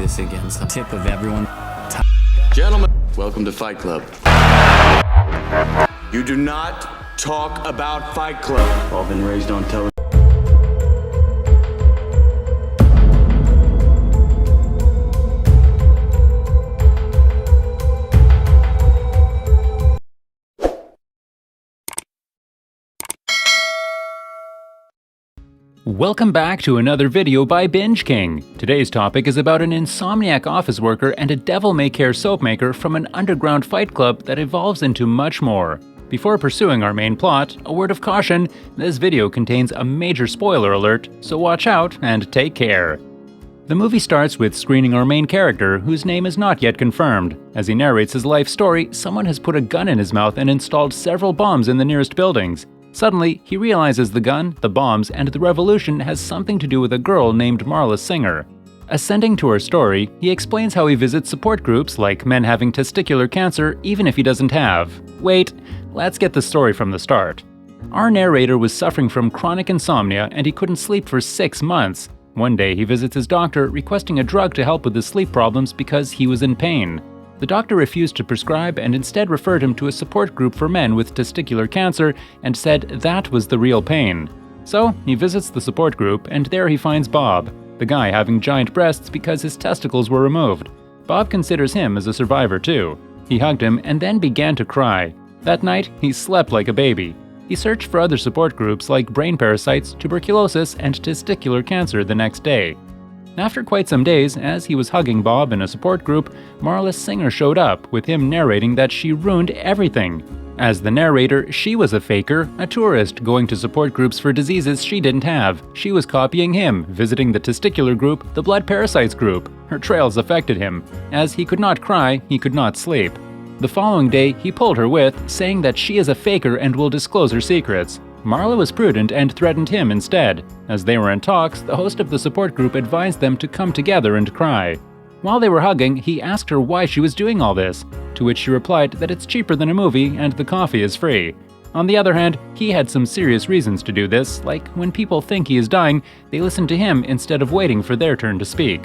this again. Some tip of everyone. Gentlemen, welcome to Fight Club. You do not talk about Fight Club. All been raised on television. Welcome back to another video by Binge King. Today's topic is about an insomniac office worker and a devil-may-care soap maker from an underground fight club that evolves into much more. Before pursuing our main plot, a word of caution: this video contains a major spoiler alert, so watch out and take care. The movie starts with screening our main character, whose name is not yet confirmed. As he narrates his life story, someone has put a gun in his mouth and installed several bombs in the nearest buildings. Suddenly, he realizes the gun, the bombs, and the revolution has something to do with a girl named Marla Singer. Ascending to her story, he explains how he visits support groups like men having testicular cancer even if he doesn't have. Wait, let's get the story from the start. Our narrator was suffering from chronic insomnia and he couldn't sleep for 6 months. One day he visits his doctor requesting a drug to help with his sleep problems because he was in pain. The doctor refused to prescribe and instead referred him to a support group for men with testicular cancer and said that was the real pain. So he visits the support group and there he finds Bob, the guy having giant breasts because his testicles were removed. Bob considers him as a survivor too. He hugged him and then began to cry. That night, he slept like a baby. He searched for other support groups like brain parasites, tuberculosis, and testicular cancer the next day. After quite some days, as he was hugging Bob in a support group, Marla Singer showed up, with him narrating that she ruined everything. As the narrator, she was a faker, a tourist going to support groups for diseases she didn't have. She was copying him, visiting the testicular group, the blood parasites group. Her trails affected him. As he could not cry, he could not sleep. The following day, he pulled her with, saying that she is a faker and will disclose her secrets. Marla was prudent and threatened him instead. As they were in talks, the host of the support group advised them to come together and cry. While they were hugging, he asked her why she was doing all this, to which she replied that it's cheaper than a movie and the coffee is free. On the other hand, he had some serious reasons to do this, like when people think he is dying, they listen to him instead of waiting for their turn to speak.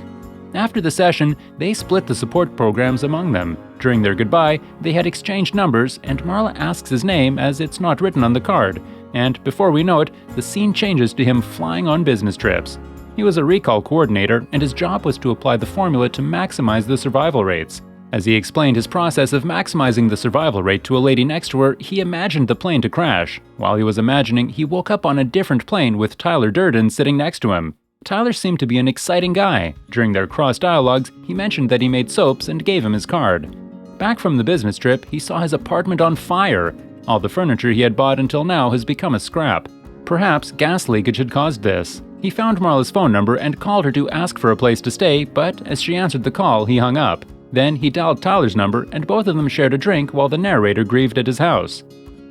After the session, they split the support programs among them. During their goodbye, they had exchanged numbers, and Marla asks his name as it's not written on the card. And before we know it, the scene changes to him flying on business trips. He was a recall coordinator, and his job was to apply the formula to maximize the survival rates. As he explained his process of maximizing the survival rate to a lady next to her, he imagined the plane to crash. While he was imagining, he woke up on a different plane with Tyler Durden sitting next to him. Tyler seemed to be an exciting guy. During their cross-dialogues, he mentioned that he made soaps and gave him his card. Back from the business trip, he saw his apartment on fire. All the furniture he had bought until now has become a scrap. Perhaps gas leakage had caused this. He found Marla's phone number and called her to ask for a place to stay, but as she answered the call, he hung up. Then he dialed Tyler's number and both of them shared a drink while the narrator grieved at his house.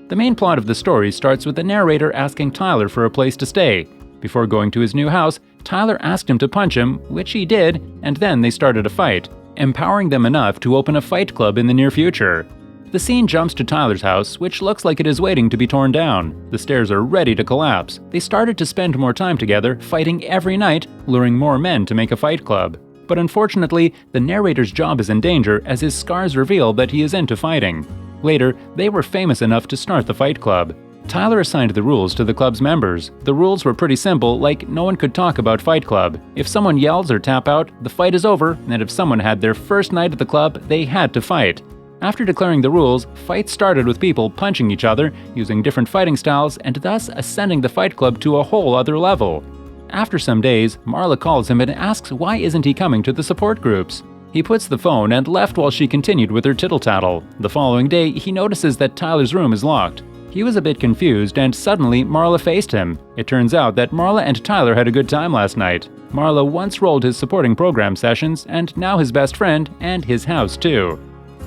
The main plot of the story starts with the narrator asking Tyler for a place to stay. Before going to his new house, Tyler asked him to punch him, which he did, and then they started a fight, empowering them enough to open a fight club in the near future. The scene jumps to Tyler's house, which looks like it is waiting to be torn down. The stairs are ready to collapse. They started to spend more time together, fighting every night, luring more men to make a fight club. But unfortunately, the narrator's job is in danger as his scars reveal that he is into fighting. Later, they were famous enough to start the fight club. Tyler assigned the rules to the club's members. The rules were pretty simple, like no one could talk about Fight Club. If someone yells or tap out, the fight is over, and if someone had their first night at the club, they had to fight. After declaring the rules, fights started with people punching each other, using different fighting styles, and thus ascending the fight club to a whole other level. After some days, Marla calls him and asks why isn't he coming to the support groups. He puts the phone and left while she continued with her tittle-tattle. The following day, he notices that Tyler's room is locked. He was a bit confused, and suddenly Marla faced him. It turns out that Marla and Tyler had a good time last night. Marla once rolled his supporting program sessions, and now his best friend, and his house too.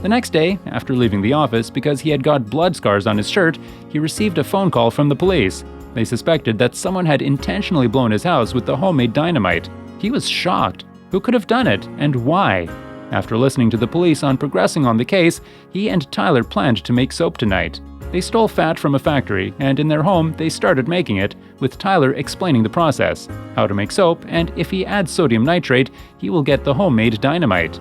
The next day, after leaving the office because he had got blood scars on his shirt, he received a phone call from the police. They suspected that someone had intentionally blown his house with the homemade dynamite. He was shocked. Who could have done it, and why? After listening to the police on progressing on the case, he and Tyler planned to make soap tonight. They stole fat from a factory, and in their home they started making it, with Tyler explaining the process, how to make soap, and if he adds sodium nitrate, he will get the homemade dynamite.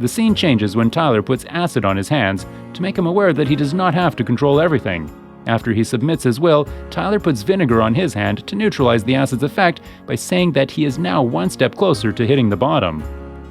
The scene changes when Tyler puts acid on his hands to make him aware that he does not have to control everything. After he submits his will, Tyler puts vinegar on his hand to neutralize the acid's effect by saying that he is now one step closer to hitting the bottom.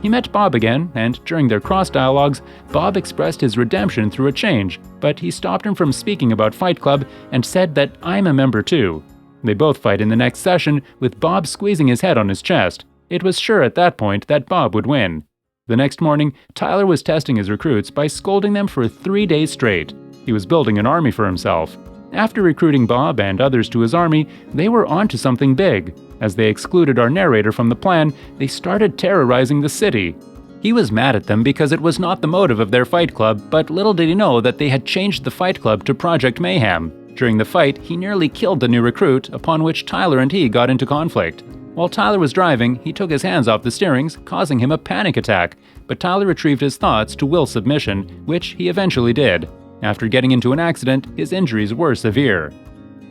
He met Bob again, and during their cross-dialogues, Bob expressed his redemption through a change, but he stopped him from speaking about Fight Club and said that I'm a member too. They both fight in the next session, with Bob squeezing his head on his chest. It was sure at that point that Bob would win. The next morning, Tyler was testing his recruits by scolding them for 3 days straight. He was building an army for himself. After recruiting Bob and others to his army, they were onto something big. As they excluded our narrator from the plan, they started terrorizing the city. He was mad at them because it was not the motive of their fight club, but little did he know that they had changed the fight club to Project Mayhem. During the fight, he nearly killed the new recruit, upon which Tyler and he got into conflict. While Tyler was driving, he took his hands off the steerings, causing him a panic attack, but Tyler retrieved his thoughts to will submission, which he eventually did. After getting into an accident, his injuries were severe.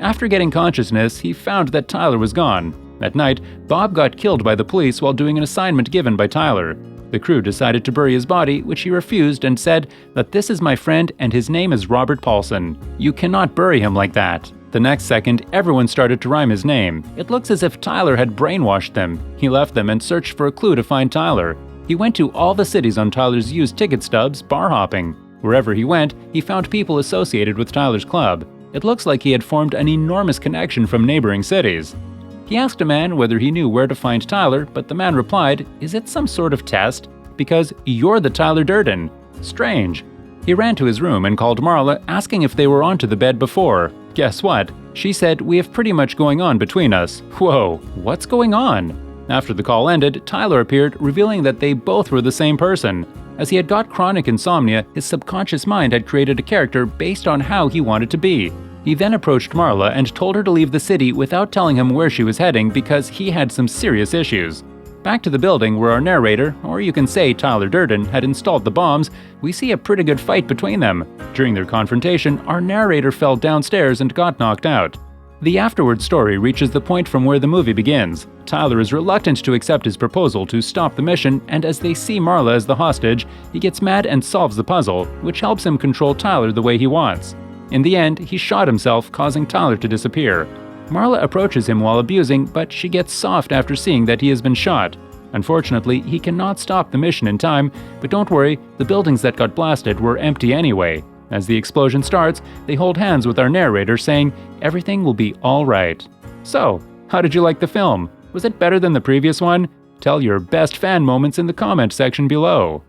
After getting consciousness, he found that Tyler was gone. At night, Bob got killed by the police while doing an assignment given by Tyler. The crew decided to bury his body, which he refused and said that this is my friend and his name is Robert Paulson. You cannot bury him like that. The next second, everyone started to rhyme his name. It looks as if Tyler had brainwashed them. He left them and searched for a clue to find Tyler. He went to all the cities on Tyler's used ticket stubs, bar hopping. Wherever he went, he found people associated with Tyler's club. It looks like he had formed an enormous connection from neighboring cities. He asked a man whether he knew where to find Tyler, but the man replied, "Is it some sort of test? Because you're the Tyler Durden." Strange. He ran to his room and called Marla, asking if they were onto the bed before. Guess what? She said, "We have pretty much going on between us." Whoa, what's going on? After the call ended, Tyler appeared, revealing that they both were the same person. As he had got chronic insomnia, his subconscious mind had created a character based on how he wanted to be. He then approached Marla and told her to leave the city without telling him where she was heading because he had some serious issues. Back to the building where our narrator, or you can say Tyler Durden, had installed the bombs, we see a pretty good fight between them. During their confrontation, our narrator fell downstairs and got knocked out. The afterward story reaches the point from where the movie begins. Tyler is reluctant to accept his proposal to stop the mission, and as they see Marla as the hostage, he gets mad and solves the puzzle, which helps him control Tyler the way he wants. In the end, he shot himself, causing Tyler to disappear. Marla approaches him while abusing, but she gets soft after seeing that he has been shot. Unfortunately, he cannot stop the mission in time, but don't worry, the buildings that got blasted were empty anyway. As the explosion starts, they hold hands with our narrator saying, "Everything will be all right." So, how did you like the film? Was it better than the previous one? Tell your best fan moments in the comment section below.